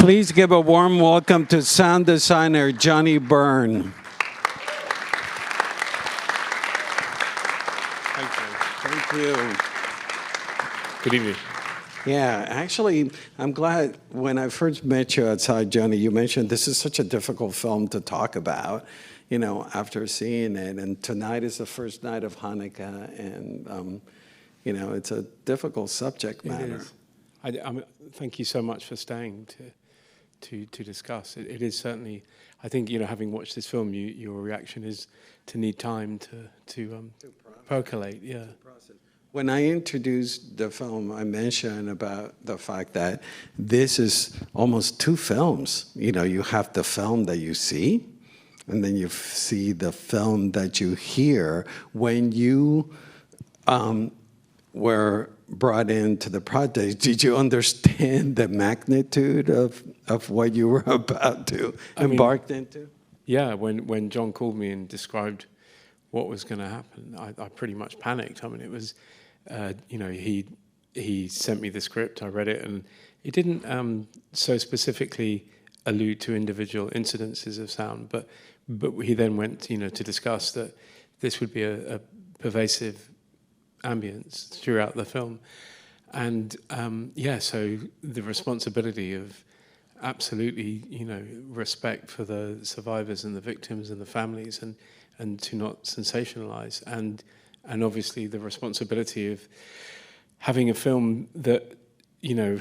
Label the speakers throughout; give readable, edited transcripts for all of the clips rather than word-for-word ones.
Speaker 1: Please give a warm welcome to sound designer Johnnie Byrne. Thank you.
Speaker 2: Good evening.
Speaker 1: Yeah, actually, I'm glad when I first met you outside, Johnnie, you mentioned this is such a difficult film to talk about, you know, after seeing it. And tonight is the first night of Hanukkah, and, you know, it's a difficult subject matter.
Speaker 2: It is. Thank you so much for staying to discuss. It is certainly, I think, you know, having watched this film, your reaction is to need time to percolate. Yeah.
Speaker 1: When I introduced the film, I mentioned about the fact that this is almost two films. You know, you have the film that you see, and then you see the film that you hear. When you were brought into the project, did you understand the magnitude of what you were about to embark into?
Speaker 2: Yeah, when John called me and described what was going to happen, I pretty much panicked. I mean, it was... you know, he sent me the script, I read it, and he didn't so specifically allude to individual incidences of sound, but he then went, you know, to discuss that this would be a pervasive ambience throughout the film. And yeah, so the responsibility of absolutely, you know, respect for the survivors and the victims and the families, and to not sensationalize, and obviously the responsibility of having a film that, you know,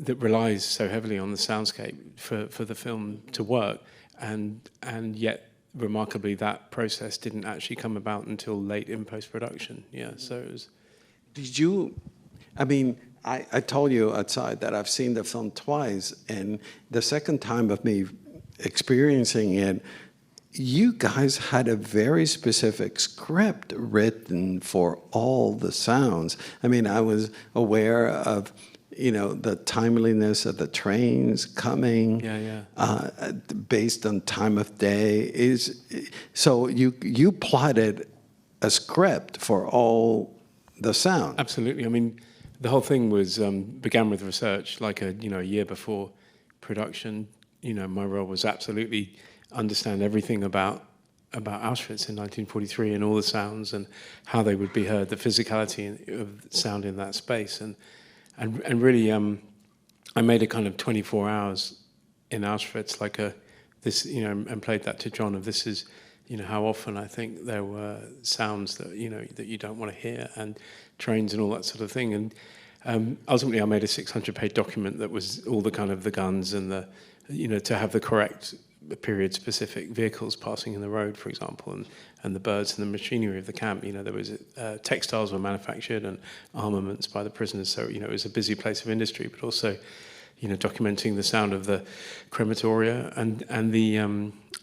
Speaker 2: that relies so heavily on the soundscape for the film to work, and yet remarkably that process didn't actually come about until late in post-production. Yeah, so it was...
Speaker 1: Did you, I mean, I told you outside that I've seen the film twice, and the second time of me experiencing it, you guys had a very specific script written for all the sounds. I mean, I was aware of, you know, the timeliness of the trains coming, based on time of day. So you plotted a script for all the sound.
Speaker 2: Absolutely. I mean, the whole thing was began with research, like a year before production. You know, my role was absolutely understand everything about Auschwitz in 1943 and all the sounds and how they would be heard, the physicality of sound in that space, and really I made a kind of 24 hours in Auschwitz, like this, you know, and played that to John of this is, you know, how often I think there were sounds that, you know, that you don't want to hear, and trains and all that sort of thing. And ultimately I made a 600-page document that was all the kind of the guns and the, you know, to have the correct period-specific vehicles passing in the road, for example, and the birds and the machinery of the camp. You know, there was textiles were manufactured and armaments by the prisoners. So, you know, it was a busy place of industry, but also, you know, documenting the sound of the crematoria and the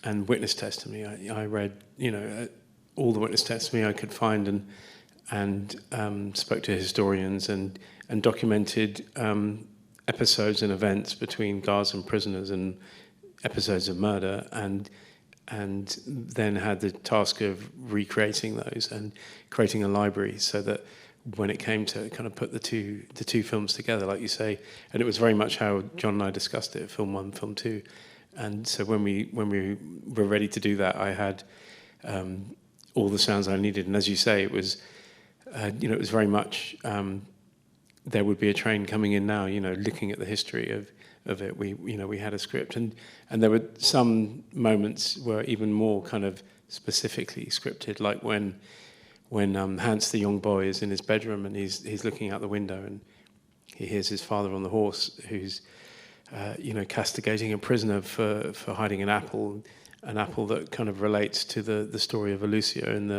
Speaker 2: and witness testimony. I read, you know, all the witness testimony I could find, and spoke to historians and documented episodes and events between guards and prisoners and episodes of murder, and then had the task of recreating those and creating a library so that when it came to kind of put the two films together, like you say, and it was very much how John and I discussed it, film one, film two. And so when we were ready to do that, I had all the sounds I needed, and as you say, it was you know, it was very much there would be a train coming in now, you know, looking at the history of it. We had a script, and there were some moments were even more kind of specifically scripted, like when Hans, the young boy, is in his bedroom and he's looking out the window and he hears his father on the horse, who's you know, castigating a prisoner for hiding an apple that kind of relates to the story of Lucio in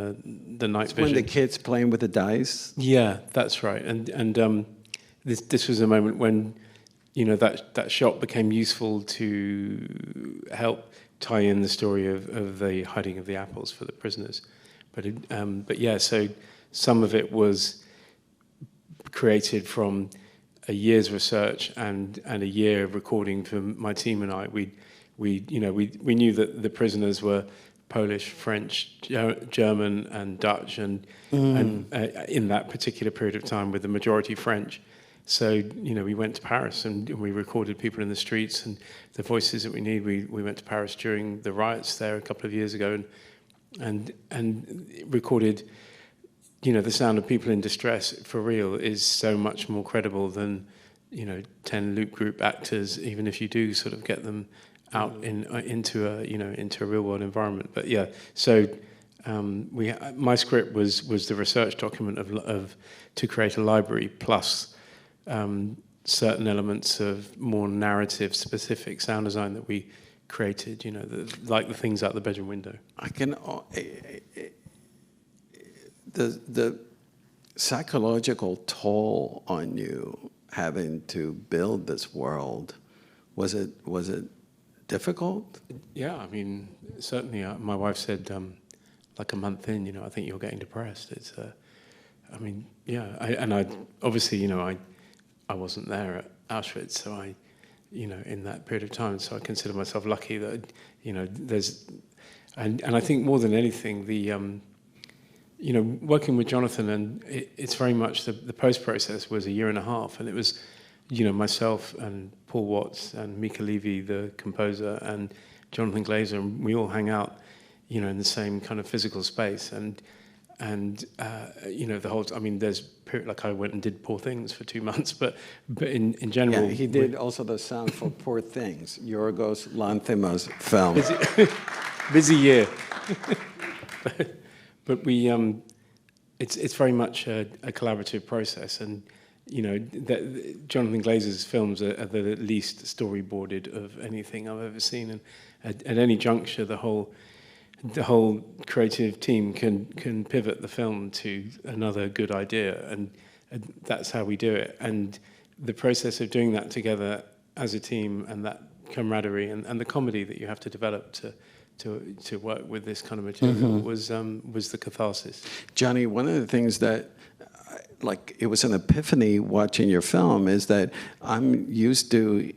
Speaker 2: the night vision.
Speaker 1: When the kid's playing with the dice.
Speaker 2: Yeah, that's right. And this was a moment when, you know, that shot became useful to help tie in the story of the hiding of the apples for the prisoners. But yeah, so some of it was created from a year's research and a year of recording for my team and I. We knew that the prisoners were Polish, French, German, and Dutch, and in that particular period of time with the majority French. So, we went to Paris and we recorded people in the streets and the voices that we need. We went to Paris during the riots there a couple of years ago and recorded, the sound of people in distress for real is so much more credible than, 10 loop group actors, even if you do sort of get them out into a real world environment. But yeah, so my script was the research document of to create a library plus certain elements of more narrative specific sound design that we created, like the things out the bedroom window.
Speaker 1: I can the psychological toll on you having to build this world, was it difficult?
Speaker 2: Yeah, I mean, certainly. My wife said, like a month in, I think you're getting depressed. It's, I mean, yeah. I obviously, I wasn't there at Auschwitz, so I, in that period of time, so I consider myself lucky that, there's, and I think more than anything, the, working with Jonathan, and it's very much the post process was a year and a half, and it was, myself and Paul Watts and Mika Levy, the composer, and Jonathan Glazer, and we all hang out, in the same kind of physical space, and the whole. I mean, there's period like I went and did Poor Things for 2 months, but in general,
Speaker 1: yeah, he did also the sound for Poor Things, Yorgos Lanthimos film.
Speaker 2: Busy year. But we, it's very much a collaborative process, and Jonathan Glazer's films are the least storyboarded of anything I've ever seen, and at any juncture, the whole creative team can pivot the film to another good idea, and that's how we do it. And the process of doing that together as a team, and that camaraderie, and the comedy that you have to develop to work with this kind of material was the catharsis.
Speaker 1: Johnnie, one of the things that, it was an epiphany watching your film, is that I'm used to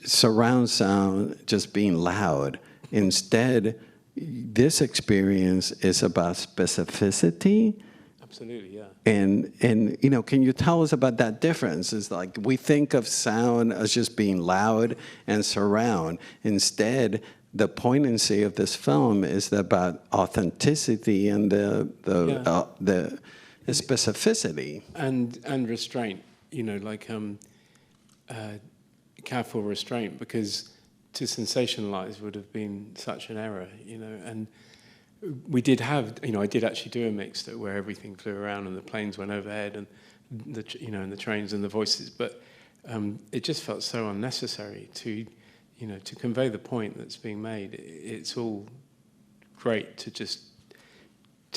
Speaker 1: surround sound just being loud. Instead, this experience is about specificity.
Speaker 2: Absolutely, yeah.
Speaker 1: And can you tell us about that difference? It's like we think of sound as just being loud and surround. Instead, the poignancy of this film is about authenticity and the specificity
Speaker 2: and restraint. Careful restraint, because to sensationalize would have been such an error, and we did have, I did actually do a mix where everything flew around and the planes went overhead and and the trains and the voices, but it just felt so unnecessary to convey the point that's being made. It's all great to just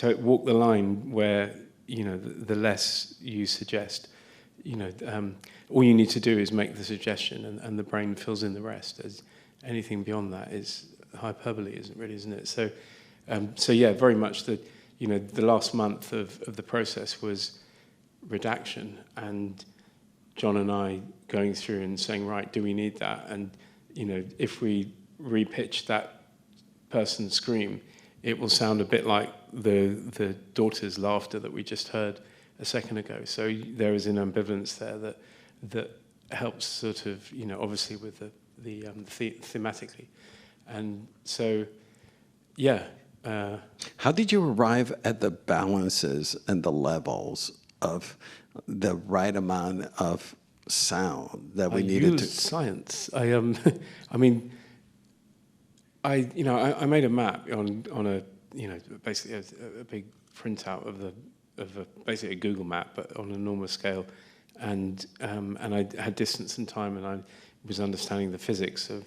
Speaker 2: walk the line where, the less you suggest, all you need to do is make the suggestion and the brain fills in the rest. As anything beyond that is hyperbole, isn't it? So yeah, very much the last month of the process was redaction, and John and I going through and saying, right, do we need that? And if we repitch that person's scream, it will sound a bit like the daughter's laughter that we just heard a second ago. So there is an ambivalence there that helps sort of, obviously with the thematically. And so, yeah.
Speaker 1: How did you arrive at the balances and the levels of the right amount of sound that we needed to?
Speaker 2: Science. I mean, I made a map on a basically a big printout of basically a Google map, but on an enormous scale, and I had distance and time, and I was understanding the physics of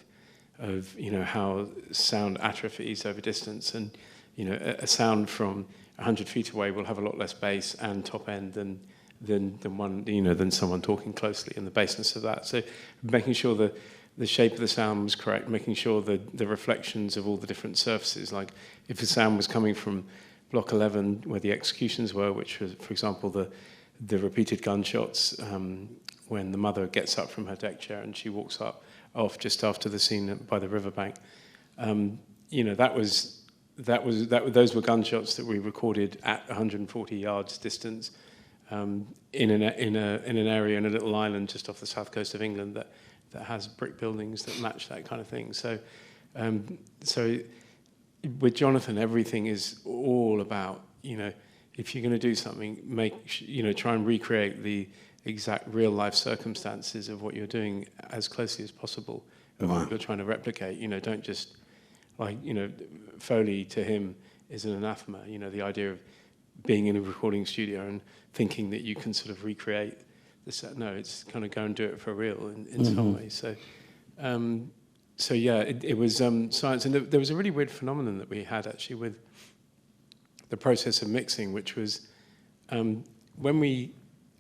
Speaker 2: how sound atrophies over distance, and a sound from 100 feet away will have a lot less bass and top end than than someone talking closely, and the bassness of that. So making sure the shape of the sound was correct, making sure the reflections of all the different surfaces, like if the sound was coming from block 11 where the executions were, which was, for example, the repeated gunshots when the mother gets up from her deck chair and she walks off just after the scene by the riverbank. Those were gunshots that we recorded at 140 yards distance, in an area, in a little island just off the south coast of England that has brick buildings that match that kind of thing. So with Jonathan, everything is all about, if you're going to do something, try and recreate the exact real life circumstances of what you're doing as closely as possible of what you're trying to replicate. Don't just Foley to him is an anathema. The idea of being in a recording studio and thinking that you can sort of recreate the set. No, it's kind of go and do it for real in some way. So yeah, it was science, and there was a really weird phenomenon that we had actually with the process of mixing, which was when we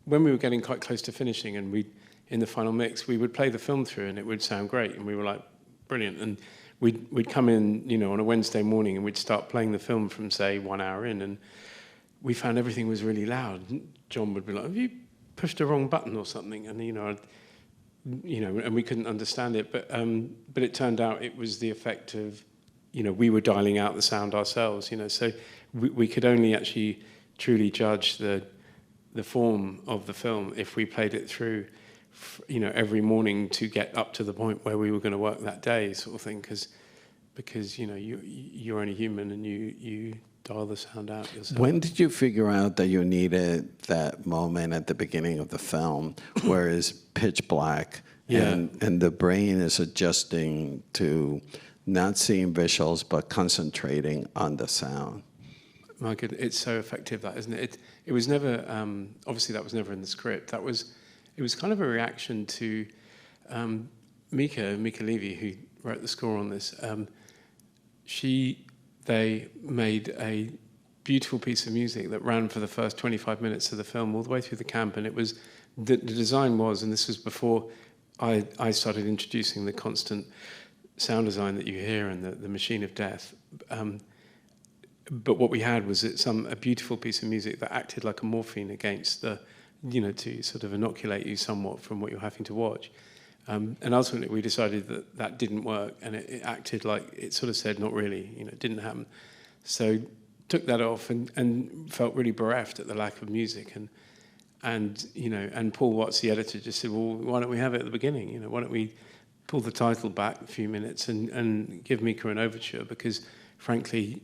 Speaker 2: were getting quite close to finishing, and in the final mix, we would play the film through, and it would sound great, and we were like, brilliant. And we'd come in, on a Wednesday morning, and we'd start playing the film from, say, 1 hour in, and we found everything was really loud. John would be like, have you pushed the wrong button or something? And, and we couldn't understand it. But it turned out it was the effect of, we were dialing out the sound ourselves, so we could only actually truly judge the form of the film if we played it through, every morning to get up to the point where we were going to work that day, sort of thing, because you're only human and you dial the sound out yourself.
Speaker 1: When did you figure out that you needed that moment at the beginning of the film where it's pitch black and the brain is adjusting to not seeing visuals but concentrating on the sound?
Speaker 2: My goodness, it's so effective, that, isn't it? It was never, obviously that was never in the script. It was kind of a reaction to Mika Levy, who wrote the score on this. They made a beautiful piece of music that ran for the first 25 minutes of the film all the way through the camp, and it was, the design was, and this was before I started introducing the constant sound design that you hear and the machine of death. But what we had was a beautiful piece of music that acted like a morphine against the, to sort of inoculate you somewhat from what you're having to watch. And ultimately we decided that didn't work, and it acted like, it sort of said, not really, it didn't happen. So took that off and felt really bereft at the lack of music. And Paul Watts, the editor, just said, well, why don't we have it at the beginning? Why don't we pull the title back a few minutes and give Mika an overture? Because frankly,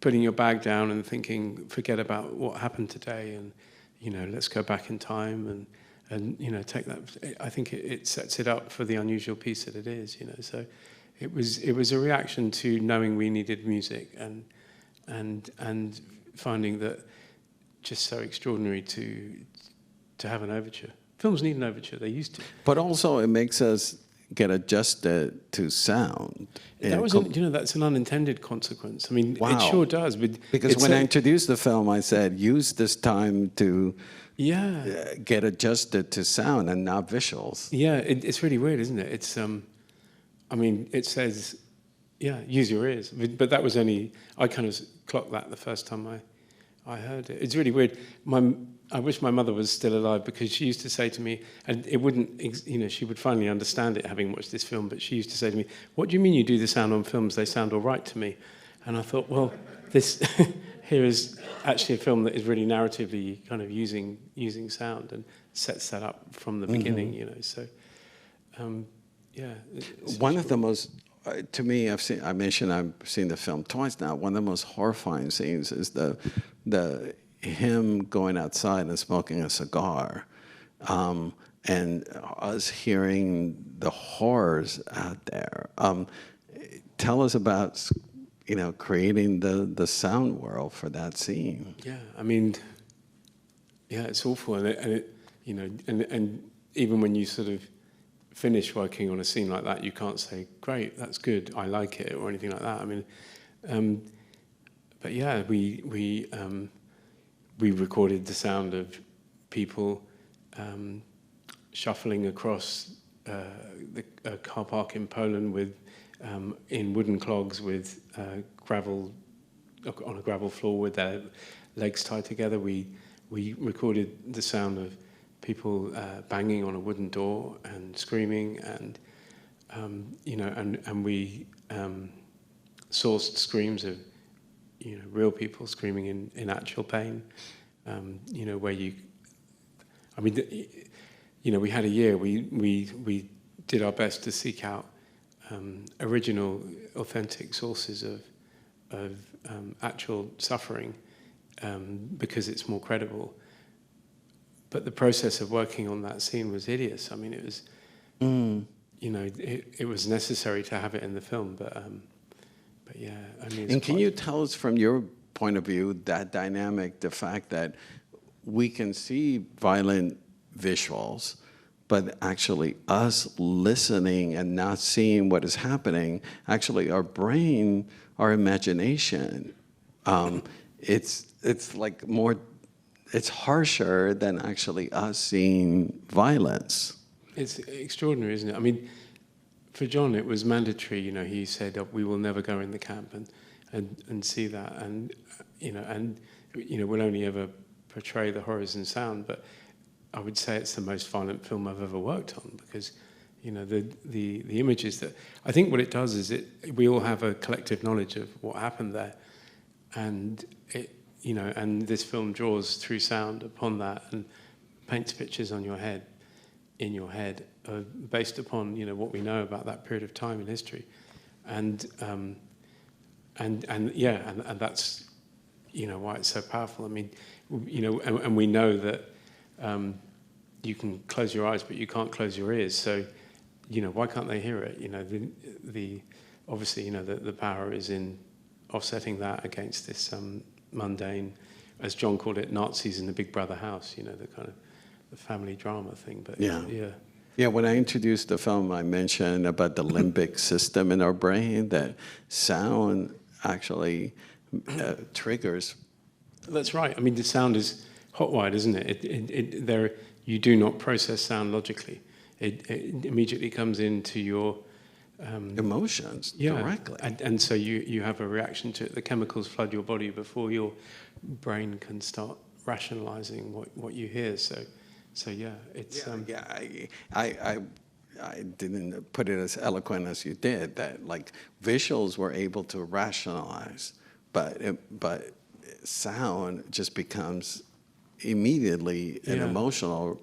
Speaker 2: putting your bag down and thinking, forget about what happened today, and let's go back in time and take that. I think it sets it up for the unusual piece that it is. So it was a reaction to knowing we needed music and finding that just so extraordinary to have an overture. Films need an overture; they used to.
Speaker 1: But also, it makes us get adjusted to sound.
Speaker 2: That was, that's an unintended consequence. I mean,
Speaker 1: wow.
Speaker 2: It sure does. But
Speaker 1: because when I introduced the film, I said, use this time to get adjusted to sound and not visuals.
Speaker 2: Yeah, it's really weird, isn't it? It's, it says, use your ears. But that was only, I kind of clocked that the first time I heard it. It's really weird. I wish my mother was still alive, because she used to say to me, and it wouldn't, she would finally understand it having watched this film, but she used to say to me, what do you mean you do the sound on films? They sound all right to me. And I thought, well, this here is actually a film that is really narratively kind of using sound and sets that up from the beginning, So,
Speaker 1: one of the most, to me, I've seen the film twice now. One of the most horrifying scenes is him going outside and smoking a cigar, and us hearing the horrors out there. Tell us about, creating the sound world for that scene.
Speaker 2: Yeah, it's awful, and even when you sort of finish working on a scene like that, you can't say, great, that's good, I like it, or anything like that. But yeah, we recorded the sound of people shuffling across a car park in Poland with in wooden clogs with gravel on a gravel floor with their legs tied together. We recorded the sound of people banging on a wooden door and screaming, and we sourced screams of real people screaming in actual pain. you know, where you, I mean, you know, we had a year, we did our best to seek out original, authentic sources of actual suffering because it's more credible. But the process of working on that scene was hideous. I mean, it was, you know, it was necessary to have it in the film, but yeah, I mean.
Speaker 1: And can you tell us from your point of view that dynamic, the fact that we can see violent visuals, but actually us listening and not seeing what is happening, actually our brain, our imagination, it's like more, it's harsher than actually us seeing violence.
Speaker 2: It's extraordinary, isn't it? I mean, for John, it was mandatory. You know, he said, "We will never go in the camp and see that," and you know, we'll only ever portray the horrors in sound. But I would say it's the most violent film I've ever worked on because, you know, the images that I think what it does is we all have a collective knowledge of what happened there, and it, you know, and this film draws through sound upon that and paints pictures on your head, in your head, based upon, you know, what we know about that period of time in history, and that's, you know, why it's so powerful. I mean, you know, and we know that you can close your eyes, but you can't close your ears. So, you know, why can't they hear it? You know, the obviously, you know, the power is in offsetting that against this mundane, as John called it, Nazis in the Big Brother house. You know, the kind of the family drama thing. But
Speaker 1: yeah. When I introduced the film, I mentioned about the limbic system in our brain, that sound actually triggers.
Speaker 2: That's right. I mean, the sound is hotwired, isn't it? You do not process sound logically. It immediately comes into your
Speaker 1: emotions directly.
Speaker 2: And so you have a reaction to it. The chemicals flood your body before your brain can start rationalizing what you hear. So yeah, it's...
Speaker 1: I didn't put it as eloquent as you did, that like visuals were able to rationalize, but sound just becomes immediately an emotional...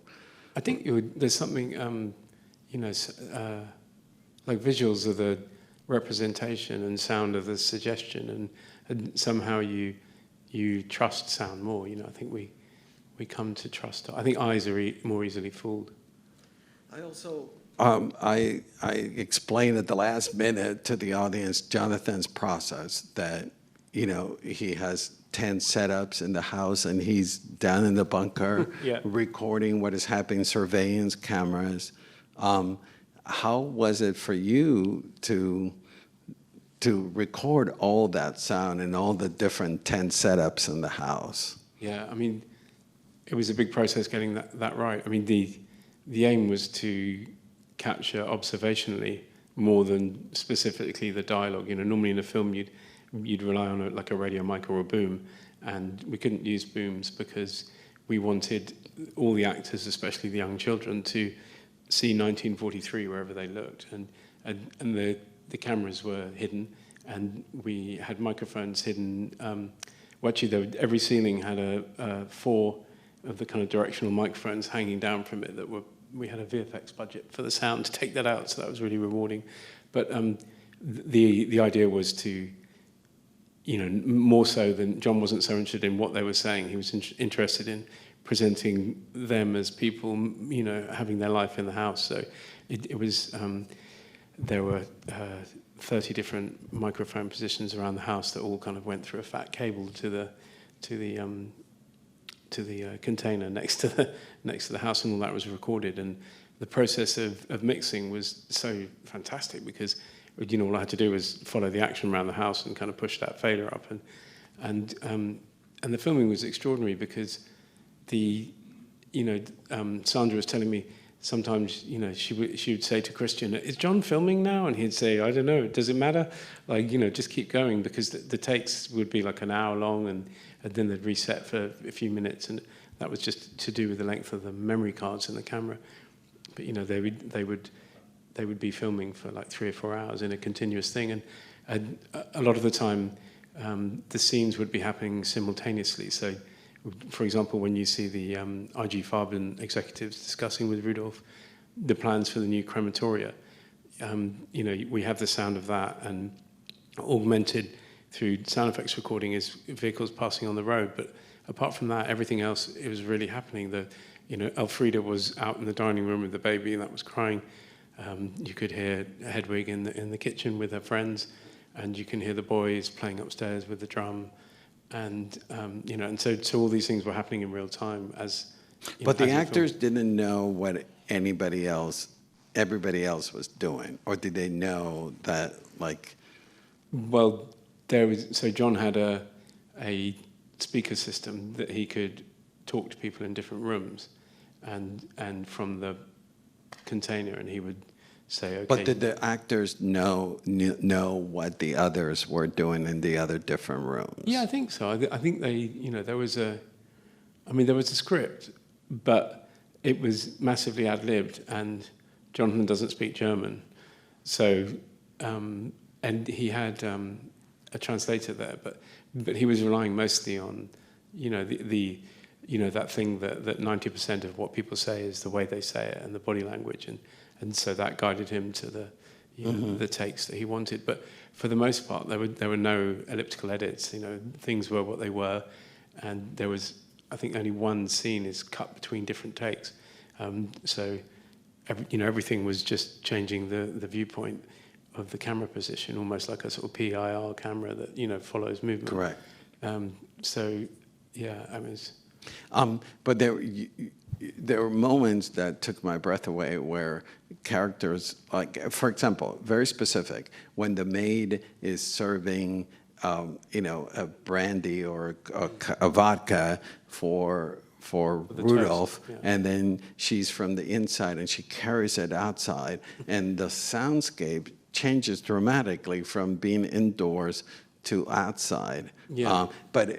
Speaker 2: I think there's something, you know, like visuals are the representation and sound are the suggestion, and somehow you trust sound more. You know, I think we come to trust. I think eyes are more easily fooled.
Speaker 1: I also I explained at the last minute to the audience Jonathan's process, that, you know, he has 10 setups in the house and he's down in the bunker recording what is happening, surveillance cameras. How was it for you to record all that sound and all the different 10 setups in the house?
Speaker 2: Yeah, I mean, it was a big process getting that right. I mean, the aim was to capture observationally more than specifically the dialogue. You know, normally in a film you'd rely on a radio mic or a boom, and we couldn't use booms because we wanted all the actors, especially the young children, to see 1943 wherever they looked, and the cameras were hidden, and we had microphones hidden. Well, actually, every ceiling had 4 of the kind of directional microphones hanging down from it we had a VFX budget for the sound to take that out, so that was really rewarding. But the idea was to, you know, more so than John wasn't so interested in what they were saying, he was interested in presenting them as people, you know, having their life in the house. So it was, there were 30 different microphone positions around the house that all kind of went through a fat cable to the container next to the house, and all that was recorded. And the process of mixing was so fantastic because, you know, all I had to do was follow the action around the house and kind of push that fader up, and the filming was extraordinary because Sandra was telling me sometimes, you know, she would say to Christian, "Is John filming now?" And he'd say, "I don't know. Does it matter? Like, you know, just keep going," because the takes would be like an hour long, and then they'd reset for a few minutes, and that was just to do with the length of the memory cards in the camera. But, you know, they would be filming for like 3 or 4 hours in a continuous thing, and a lot of the time the scenes would be happening simultaneously. So For example, when you see the IG Farben executives discussing with Rudolph the plans for the new crematoria, you know, we have the sound of that, and augmented through sound effects recording is vehicles passing on the road. But apart from that, everything else, it was really happening. You know, Elfrida was out in the dining room with the baby, and that was crying. You could hear Hedwig in the kitchen with her friends, and you can hear the boys playing upstairs with the drum, and you know, and so all these things were happening in real time as.
Speaker 1: But the actors didn't know what everybody else was doing, or did they know that, like?
Speaker 2: Well, so John had a speaker system that he could talk to people in different rooms, and from the container, and he would say, okay.
Speaker 1: But did the actors know what the others were doing in the other different rooms?
Speaker 2: Yeah, I think so. I think they, you know, there was a script, but it was massively ad-libbed, and Jonathan doesn't speak German, so and he had a translator there, but he was relying mostly on, you know, the you know, that thing that 90% of what people say is the way they say it and the body language, and so that guided him to the, you know, the takes that he wanted. But for the most part, there were no elliptical edits. You know, things were what they were, and there was, I think, only one scene is cut between different takes. So, you know, everything was just changing the viewpoint of the camera position, almost like a sort of PIR camera that, you know, follows movement.
Speaker 1: Correct.
Speaker 2: So, yeah, I was.
Speaker 1: But there were moments that took my breath away where characters, like, for example, very specific, when the maid is serving, you know, a brandy or a vodka for Rudolph,
Speaker 2: yeah.
Speaker 1: And then she's from the inside and she carries it outside, and the soundscape changes dramatically from being indoors to outside.
Speaker 2: Yeah.
Speaker 1: But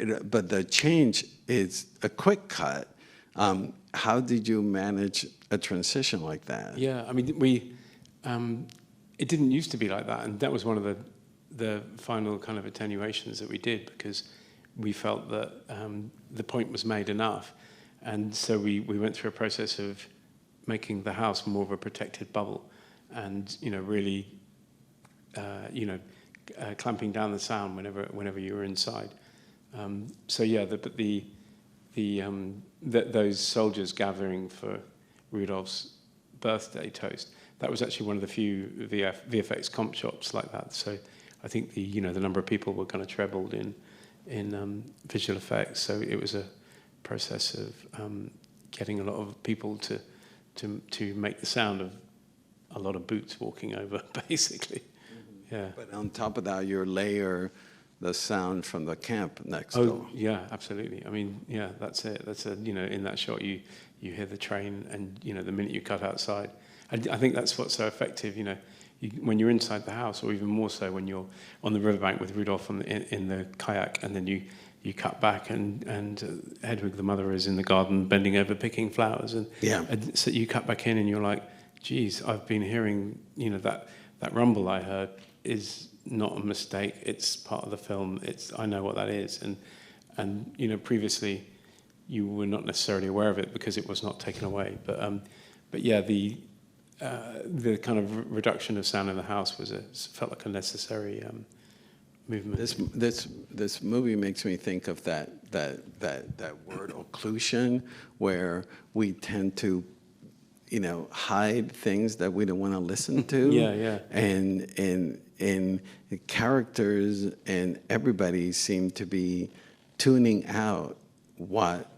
Speaker 1: the change is a quick cut. How did you manage a transition like that?
Speaker 2: Yeah, I mean, it didn't used to be like that, and that was one of the final kind of attenuations that we did, because we felt that the point was made enough, and so we went through a process of making the house more of a protected bubble, and, you know, really, you know, clamping down the sound whenever you were inside. So yeah, those soldiers gathering for Rudolph's birthday toast, that was actually one of the few VFX comp shops like that. So I think the number of people were kind of trebled in visual effects. So it was a process of getting a lot of people to make the sound of a lot of boots walking over, basically. Yeah.
Speaker 1: But on top of that, you layer the sound from the camp next
Speaker 2: door.
Speaker 1: door.
Speaker 2: Yeah, absolutely. I mean, yeah, that's it. That's in that shot you hear the train, and, you know, the minute you cut outside. I think that's what's so effective, you know, when you're inside the house, or even more so when you're on the riverbank with Rudolph in the kayak, and then you cut back, and Hedwig, the mother, is in the garden bending over picking flowers, and so you cut back in and you're like, geez, I've been hearing, you know, that rumble I heard is not a mistake. It's part of the film. I know what that is, and you know, previously you were not necessarily aware of it because it was not taken away. But yeah, the kind of reduction of sound in the house felt like a necessary movement.
Speaker 1: This movie makes me think of that word occlusion, where we tend to, you know, hide things that we don't want to listen to.
Speaker 2: Yeah.
Speaker 1: And the characters and everybody seem to be tuning out what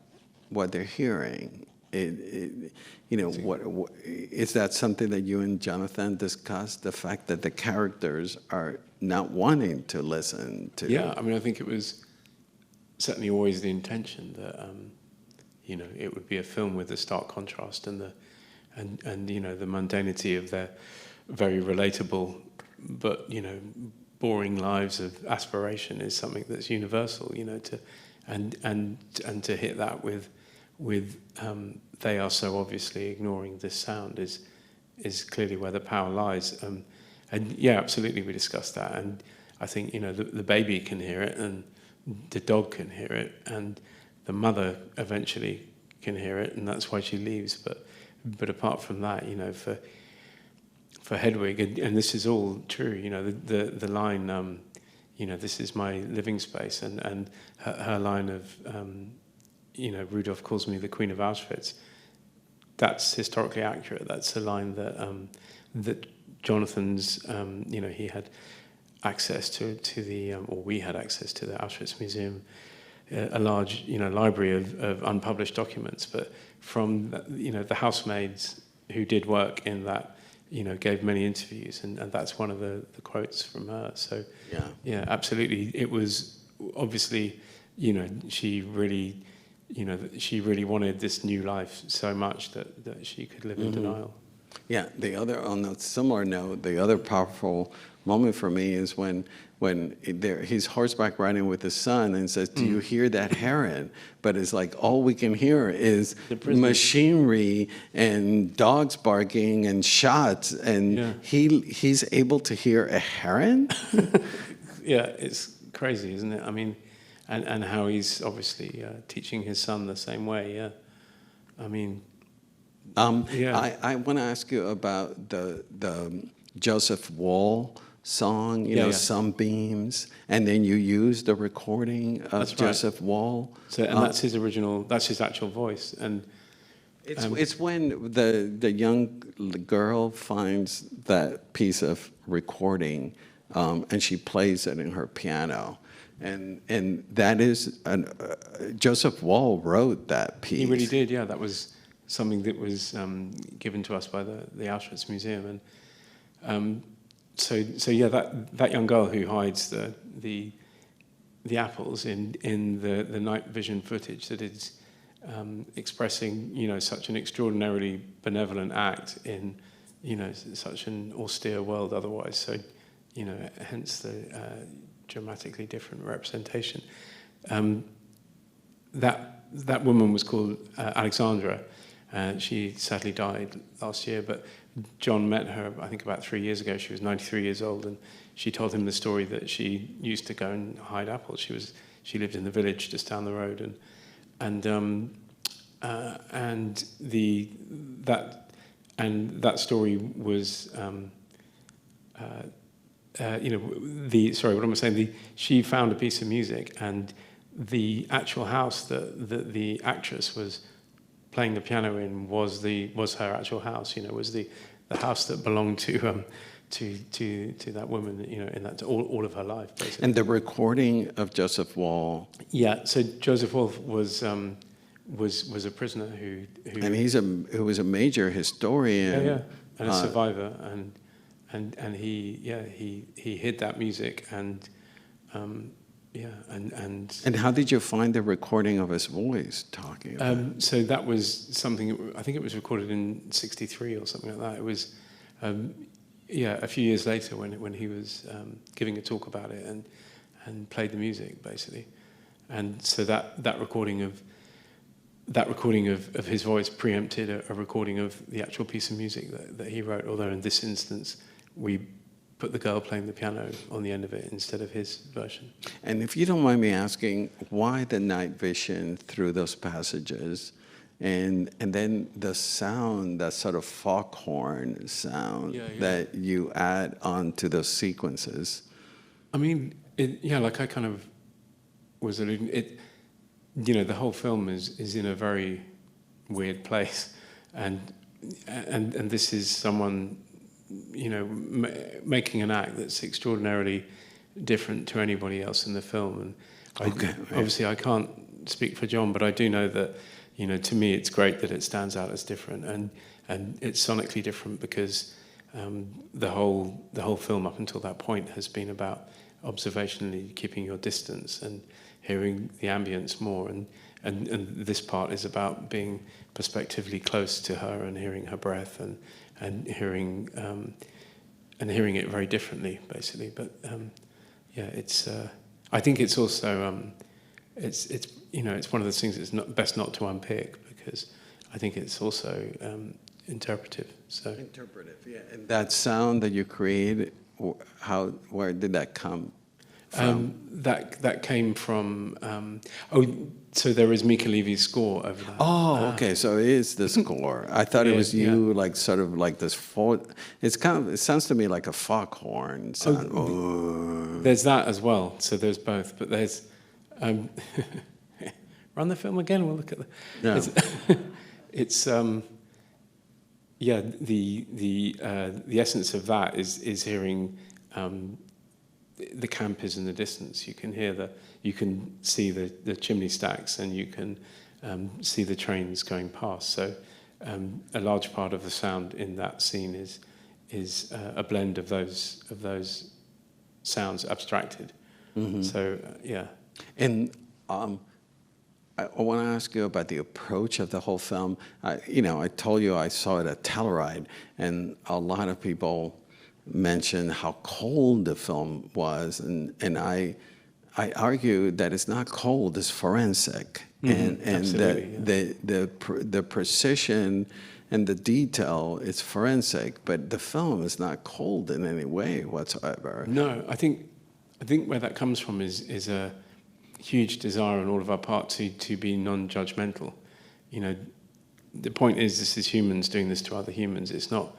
Speaker 1: they're hearing. You know, what is that something that you and Jonathan discussed? The fact that the characters are not wanting to listen to.
Speaker 2: Yeah, I mean, I think it was certainly always the intention that you know, it would be a film with a stark contrast and you know, the mundanity of their very relatable but, you know, boring lives of aspiration is something that's universal, you know, and to hit that with they are so obviously ignoring this sound is clearly where the power lies. And yeah, absolutely, we discussed that, and I think, you know, the baby can hear it, and the dog can hear it, and the mother eventually can hear it, and that's why she leaves. But apart from that, you know, for Hedwig, and this is all true, you know, the line, you know, this is my living space, and her line of, you know, Rudolph calls me the Queen of Auschwitz. That's historically accurate. That's a line that that Jonathan's, you know, he had access to the, or we had access to the Auschwitz Museum, a large, you know, library of unpublished documents. But from, you know, the housemaids who did work in that, you know, gave many interviews, and that's one of the quotes from her. So yeah, absolutely. It was obviously, you know, she really wanted this new life so much that she could live in denial.
Speaker 1: Yeah, the other, on a similar note, the other powerful moment for me is when he's horseback riding with his son and says, "Do you hear that heron?" But it's like all we can hear is machinery and dogs barking and shots, and he's able to hear a heron.
Speaker 2: Yeah, it's crazy, isn't it? I mean, and how he's obviously teaching his son the same way. Yeah, I mean.
Speaker 1: I want to ask you about the Joseph Wall song, you know, Sunbeams, and then you use the recording of Joseph Wall.
Speaker 2: So, and that's his original, that's his actual voice. And
Speaker 1: it's when the young girl finds that piece of recording, and she plays it in her piano. And that is, Joseph Wall wrote that piece.
Speaker 2: He really did, yeah. That was something that was given to us by the Auschwitz Museum. And so yeah, that young girl who hides the apples in the night vision footage that is expressing, you know, such an extraordinarily benevolent act in, you know, such an austere world otherwise. So, you know, hence the dramatically different representation. That woman was called Alexandra. She sadly died last year, but John met her, I think, about 3 years ago. She was 93 years old, and she told him the story that she used to go and hide apples. She lived in the village just down the road, and that story was, you know, sorry, what am I saying? She found a piece of music, and the actual house that the actress was playing the piano in was her actual house. You know, was the house that belonged to that woman. You know, in that all of her life, basically.
Speaker 1: And the recording of Joseph Wall.
Speaker 2: Yeah. So Joseph Wall was a prisoner who
Speaker 1: and who was a major historian.
Speaker 2: Yeah, and a survivor, and he hid that music and. And
Speaker 1: how did you find the recording of his voice talking about
Speaker 2: so that was something, I think it was recorded in '63 or something like that. It was, a few years later when he was giving a talk about it and played the music, basically. And so that recording of his voice preempted a recording of the actual piece of music that he wrote, although in this instance we put the girl playing the piano on the end of it instead of his version.
Speaker 1: And if you don't mind me asking, why the night vision through those passages, and then the sound, that sort of foghorn sound that you add onto those sequences?
Speaker 2: I mean, like I kind of was alluding, you know, the whole film is in a very weird place, and this is someone, you know, making an act that's extraordinarily different to anybody else in the film. And obviously I can't speak for John, but I do know that, you know, to me it's great that it stands out as different, and it's sonically different because the whole film up until that point has been about observationally keeping your distance and hearing the ambience more, and this part is about being prospectively close to her and hearing her breath and hearing it very differently, basically. But it's. I think it's also it's you know, it's one of those things that's best not to unpick, because I think it's also interpretive. So
Speaker 1: interpretive, yeah. And that sound that you created, where did that come? from?
Speaker 2: That came from. So there is Mika Levy's score over that.
Speaker 1: Oh, okay. So it is the score. I thought it was you, like sort of like this. It sounds to me like a foghorn sound.
Speaker 2: There's that as well. So there's both, but there's. Run the film again. We'll look at the.
Speaker 1: Yeah.
Speaker 2: It's yeah. The essence of that is hearing. The camp is in the distance. You can hear you can see the chimney stacks, and you can see the trains going past. So a large part of the sound in that scene is a blend of those sounds abstracted. Mm-hmm. So yeah.
Speaker 1: And I want to ask you about the approach of the whole film. I told you I saw it at Telluride, and a lot of people mentioned how cold the film was, and I argue that it's not cold; it's forensic, and the precision and the detail is forensic, but the film is not cold in any way whatsoever.
Speaker 2: No, I think where that comes from is a huge desire on all of our part to be non-judgmental. The point is, this is humans doing this to other humans. It's not.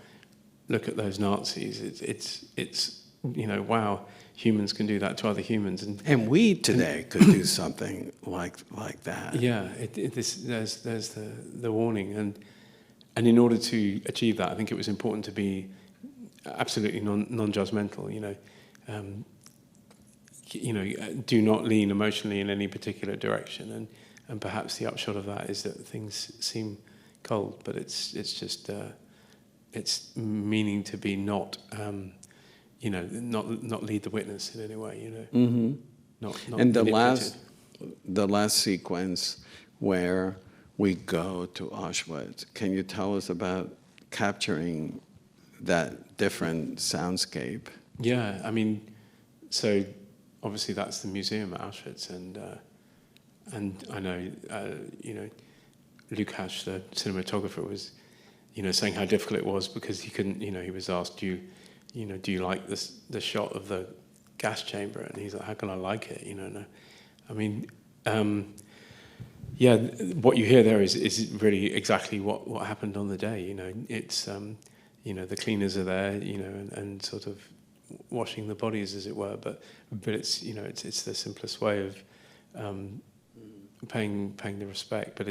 Speaker 2: Look at those Nazis. It's wow, humans can do that to other humans,
Speaker 1: and we today could do something like that.
Speaker 2: Yeah, there's the warning, and in order to achieve that, I think it was important to be absolutely non-judgmental. Do not lean emotionally in any particular direction, and perhaps the upshot of that is that things seem cold, but it's just. It's meaning to be not lead the witness in any way,
Speaker 1: Mm-hmm.
Speaker 2: Not
Speaker 1: and the last sequence where we go to Auschwitz. Can you tell us about capturing that different soundscape?
Speaker 2: Yeah, I mean, so obviously that's the museum at Auschwitz, and I know Lukasz, the cinematographer, was. Saying how difficult it was because he couldn't, he was asked, do you like the shot of the gas chamber? And he's like, how can I like it? No. I mean, what you hear there is really exactly what happened on the day. It's, the cleaners are there, and sort of washing the bodies, as it were. But it's, it's the simplest way of paying the respect. But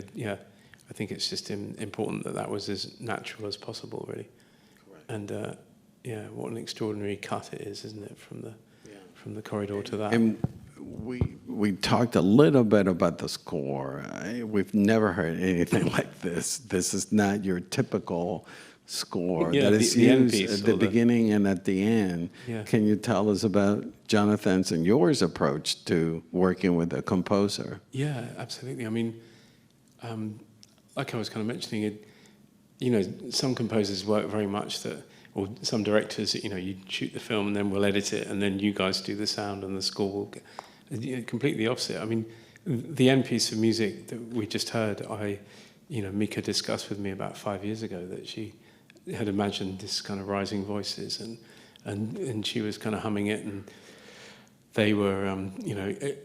Speaker 2: I think it's just important that was as natural as possible, really. Correct. And what an extraordinary cut it is, isn't it, from the corridor to that.
Speaker 1: And we talked a little bit about the score. We've never heard anything like this. This is not your typical score that is used at the beginning and at the end. Yeah. Can you tell us about Jonathan's and yours approach to working with a composer?
Speaker 2: Yeah, absolutely. I mean. Like I was kind of mentioning it, some composers work very much or some directors, you shoot the film and then we'll edit it and then you guys do the sound and the score will get completely opposite. I mean, the end piece of music that we just heard, Mika discussed with me about 5 years ago that she had imagined this kind of rising voices and she was kind of humming it and they were,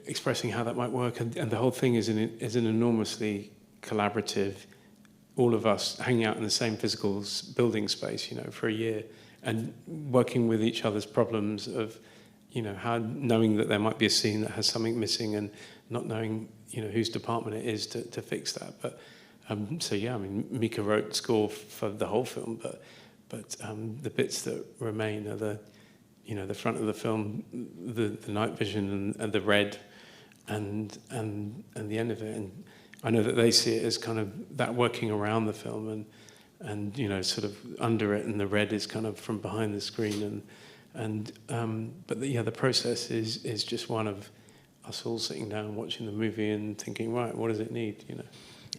Speaker 2: expressing how that might work and the whole thing is an enormously collaborative, all of us hanging out in the same physical building space, for a year, and working with each other's problems of, how knowing that there might be a scene that has something missing and not knowing, whose department it is to fix that. But Mika wrote score for the whole film, but the bits that remain are the front of the film, the night vision and the red, and the end of it. And I know that they see it as kind of that working around the film and sort of under it, and the red is kind of from behind the screen but the process is just one of us all sitting down watching the movie and thinking, right, what does it need,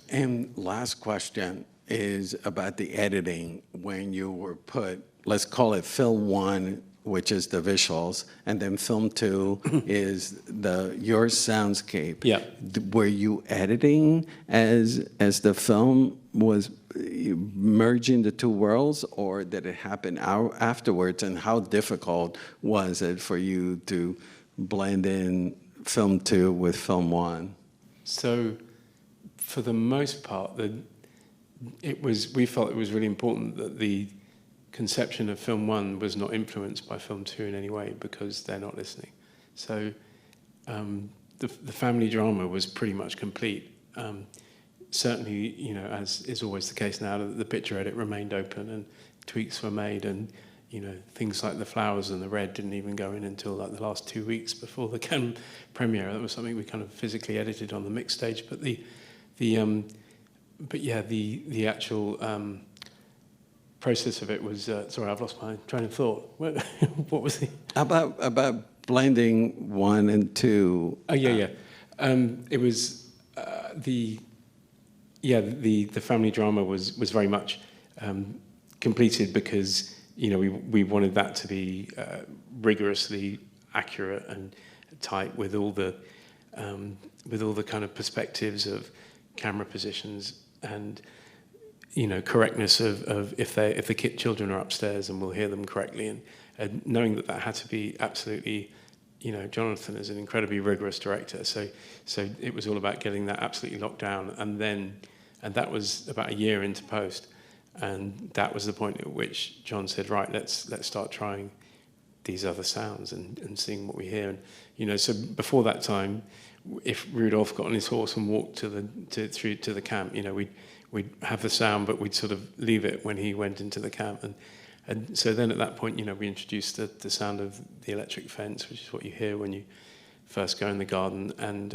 Speaker 1: And last question is about the editing when you were put, let's call it film one, which is the visuals, and then film two is your soundscape.
Speaker 2: Yeah.
Speaker 1: Were you editing as the film was merging the two worlds, or did it happen afterwards? And how difficult was it for you to blending film 2 with film 1?
Speaker 2: So, for the most part, we felt it was really important that the conception of film 1 was not influenced by film 2 in any way, because they're not listening. So the family drama was pretty much complete. Certainly, you know, as is always the case now, the picture edit remained open and tweaks were made, and you know, things like the flowers and the red didn't even go in until like the last 2 weeks before the Cannes premiere. That was something we kind of physically edited on the mix stage. But the actual process of it was sorry, I've lost my train of thought. What was the
Speaker 1: About blending 1 and 2?
Speaker 2: Oh yeah. It was the family drama was very much completed because, you know, we wanted that to be rigorously accurate and tight with all the kind of perspectives of camera positions and, you know, correctness of if the children are upstairs and we'll hear them correctly, and knowing that had to be absolutely, you know, Jonathan is an incredibly rigorous director, so it was all about getting that absolutely locked down, and that was about a year into post, and that was the point at which John said, right, let's start trying these other sounds and seeing what we hear. And, you know, so before that time, if Rudolph got on his horse and walked through to the camp, you know, we'd have the sound, but we'd sort of leave it when he went into the camp. And so then at that point, you know, we introduced the sound of the electric fence, which is what you hear when you first go in the garden, and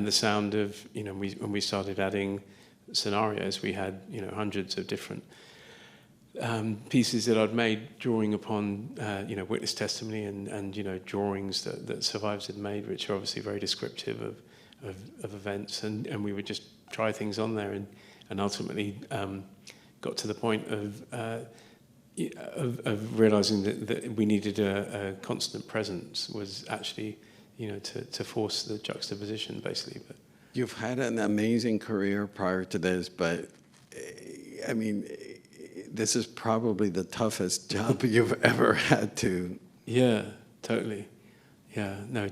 Speaker 2: the sound of, you know, when we started adding scenarios, we had, you know, hundreds of different pieces that I'd made, drawing upon, you know, witness testimony and you know, drawings that survivors had made, which are obviously very descriptive of events, and we would just try things on there, and ultimately got to the point of realizing that we needed a constant presence was actually, you know, to force the juxtaposition, basically. But
Speaker 1: you've had an amazing career prior to this, but I mean, this is probably the toughest job you've ever had to.
Speaker 2: Yeah, totally. Yeah, no,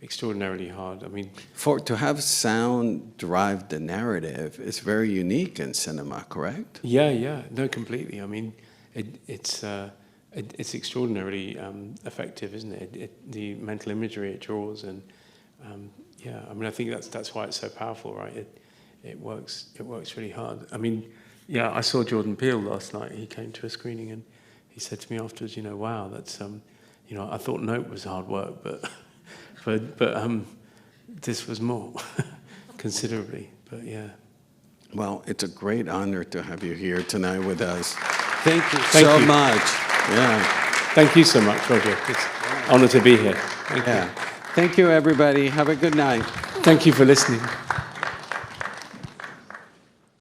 Speaker 2: extraordinarily hard. I mean,
Speaker 1: to have sound drive the narrative is very unique in cinema, correct?
Speaker 2: Yeah, no, completely. I mean, it's extraordinarily effective, isn't it? The mental imagery it draws, and yeah, I mean, I think that's why it's so powerful, right? It works really hard. I mean, yeah, I saw Jordan Peele last night. He came to a screening and he said to me afterwards, you know, wow, that's you know, I thought Nope was hard work, but this was more considerably. But yeah.
Speaker 1: Well, it's a great honor to have you here tonight with us. Thank you so much. Yeah.
Speaker 2: Thank you so much, Roger. It's an honor to be here. Thank you.
Speaker 1: Thank you, everybody. Have a good night.
Speaker 2: Thank you for listening.